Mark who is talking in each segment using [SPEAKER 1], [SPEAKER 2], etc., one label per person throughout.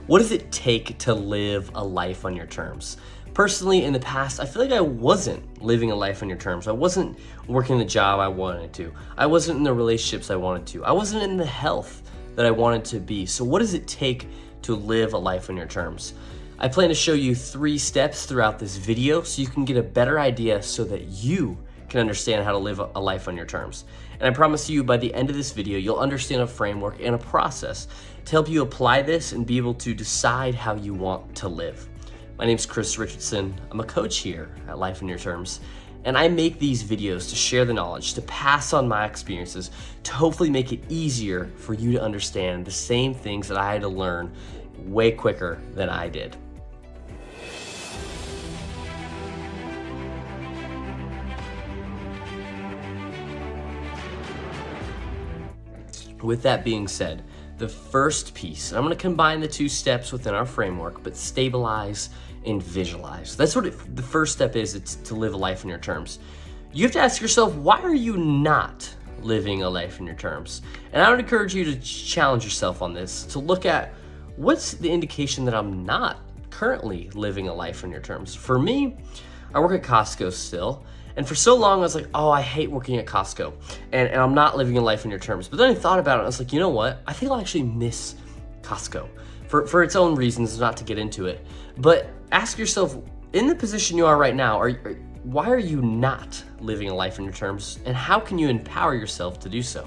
[SPEAKER 1] What does it take to live a life on your terms? Personally, in the past, I feel like I wasn't living a life on your terms. I wasn't working the job I wanted to. I wasn't in the relationships I wanted to. I wasn't in the health that I wanted to be. So what does it take to live a life on your terms? I plan to show you 3 steps throughout this video so you can get a better idea so that you can understand how to live a life on your terms. And I promise you, by the end of this video, you'll understand a framework and a process to help you apply this and be able to decide how you want to live. My name's Chris Richardson. I'm a coach here at Life on Your Terms, and I make these videos to share the knowledge, to pass on my experiences, to hopefully make it easier for you to understand the same things that I had to learn way quicker than I did. With that being said, the first piece, I'm gonna combine the 2 steps within our framework, but stabilize and visualize. That's what the first step is. It's to live a life on your terms. You have to ask yourself, why are you not living a life on your terms? And I would encourage you to challenge yourself on this, to look at what's the indication that I'm not currently living a life on your terms. For me, I work at Costco still. And for so long, I was like, oh, I hate working at Costco and I'm not living a life on your terms. But then I thought about it, I was like, you know what? I think I'll actually miss Costco for its own reasons, not to get into it. But ask yourself, in the position you are right now, why are you not living a life on your terms? And how can you empower yourself to do so?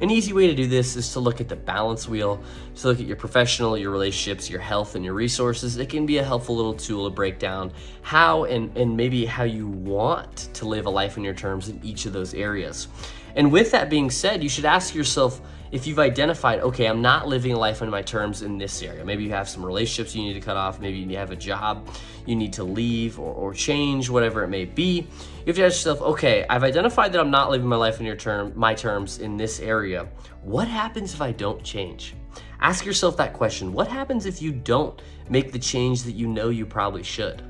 [SPEAKER 1] An easy way to do this is to look at the balance wheel, to look at your professional, your relationships, your health, and your resources. It can be a helpful little tool to break down how and maybe how you want to live a life on your terms in each of those areas. And with that being said, you should ask yourself, if you've identified, okay, I'm not living a life on my terms in this area. Maybe you have some relationships you need to cut off. Maybe you have a job you need to leave or change, whatever it may be. You have to ask yourself, okay, I've identified that I'm not living my life on my terms in this area. What happens if I don't change? Ask yourself that question. What happens if you don't make the change that you know you probably should?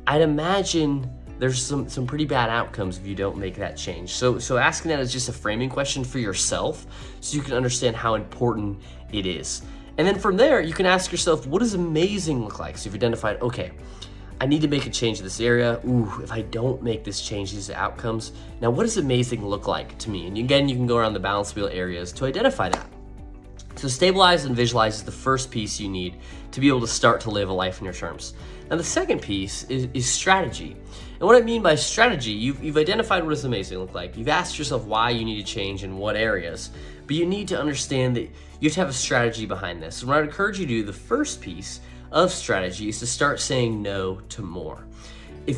[SPEAKER 1] I'd imagine there's some pretty bad outcomes if you don't make that change. So asking that is just a framing question for yourself so you can understand how important it is. And then from there, you can ask yourself, what does amazing look like? So you've identified, okay, I need to make a change in this area. Ooh, if I don't make this change, these are outcomes. Now, what does amazing look like to me? And again, you can go around the balance wheel areas to identify that. So stabilize and visualize is the first piece you need to be able to start to live a life on your terms. Now the second piece is strategy. And what I mean by strategy, you've identified what does amazing look like. You've asked yourself why you need to change in what areas, but you need to understand that you have to have a strategy behind this. And what I'd encourage you to do, the first piece of strategy is to start saying no to more.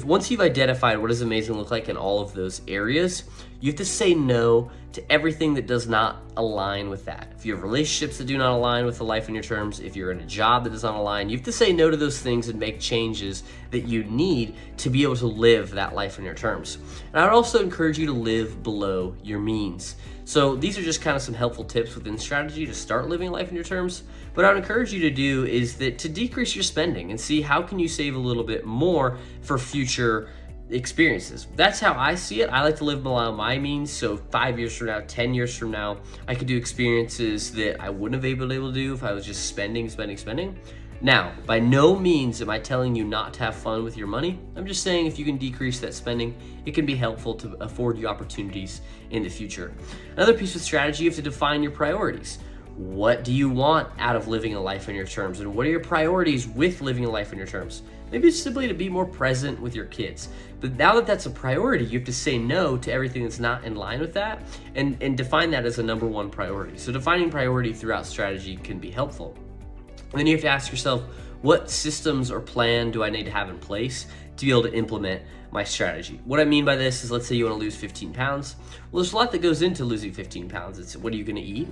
[SPEAKER 1] Once you've identified what does amazing look like in all of those areas, you have to say no to everything that does not align with that. If you have relationships that do not align with the life on your terms, if you're in a job that does not align, you have to say no to those things and make changes that you need to be able to live that life on your terms. And I would also encourage you to live below your means. So these are just kind of some helpful tips within strategy to start living life on your terms. What I would encourage you to do is that to decrease your spending and see how can you save a little bit more for future experiences. That's how I see it. I like to live below my means. So 5 years from now, 10 years from now, I could do experiences that I wouldn't have been able to do if I was just spending. Now, by no means am I telling you not to have fun with your money. I'm just saying if you can decrease that spending, it can be helpful to afford you opportunities in the future. Another piece of strategy, you have to define your priorities. What do you want out of living a life on your terms? And what are your priorities with living a life on your terms? Maybe it's simply to be more present with your kids. But now that that's a priority, you have to say no to everything that's not in line with that and define that as a number 1 priority. So defining priority throughout strategy can be helpful. And then you have to ask yourself, what systems or plan do I need to have in place to be able to implement my strategy? What I mean by this is, let's say you want to lose 15 pounds. Well, there's a lot that goes into losing 15 pounds. It's what are you going to eat?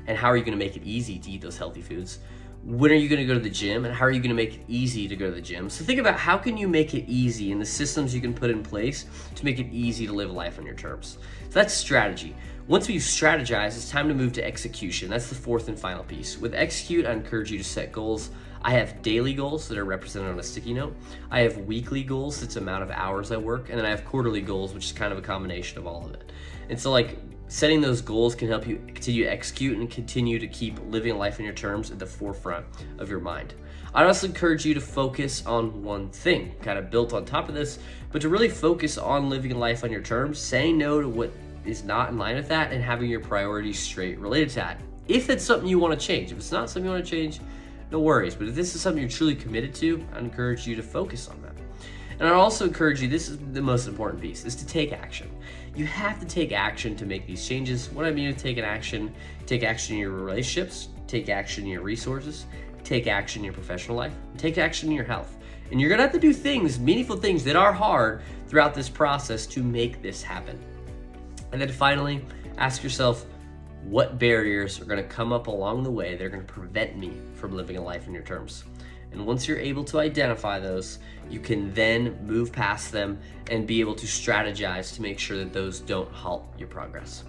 [SPEAKER 1] And how are you going to make it easy to eat those healthy foods? When are you going to go to the gym? And how are you going to make it easy to go to the gym? So think about how can you make it easy and the systems you can put in place to make it easy to live a life on your terms. So that's strategy. Once we've strategized, it's time to move to execution. That's the 4th and final piece. With execute, I encourage you to set goals. I have daily goals that are represented on a sticky note. I have weekly goals, that's the amount of hours I work. And then I have quarterly goals, which is kind of a combination of all of it. And so like Setting those goals can help you continue to execute and continue to keep living life on your terms at the forefront of your mind. I honestly encourage you to focus on one thing, kind of built on top of this, but to really focus on living life on your terms, saying no to what is not in line with that, and having your priorities straight related to that. If it's something you want to change, if it's not something you want to change, no worries. But if this is something you're truly committed to, I encourage you to focus on that. And I also encourage you, this is the most important piece, is to take action. You have to take action to make these changes. What I mean with take action in your relationships, take action in your resources, take action in your professional life, take action in your health. And you're gonna have to do things, meaningful things that are hard throughout this process to make this happen. And then finally, ask yourself, what barriers are gonna come up along the way that are gonna prevent me from living a life on your terms? And once you're able to identify those, you can then move past them and be able to strategize to make sure that those don't halt your progress.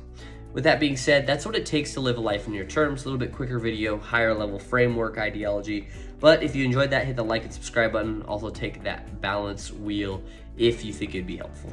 [SPEAKER 1] With that being said, that's what it takes to live a life on your terms. A little bit quicker video, higher level framework ideology. But if you enjoyed that, hit the like and subscribe button. Also take that balance wheel if you think it'd be helpful.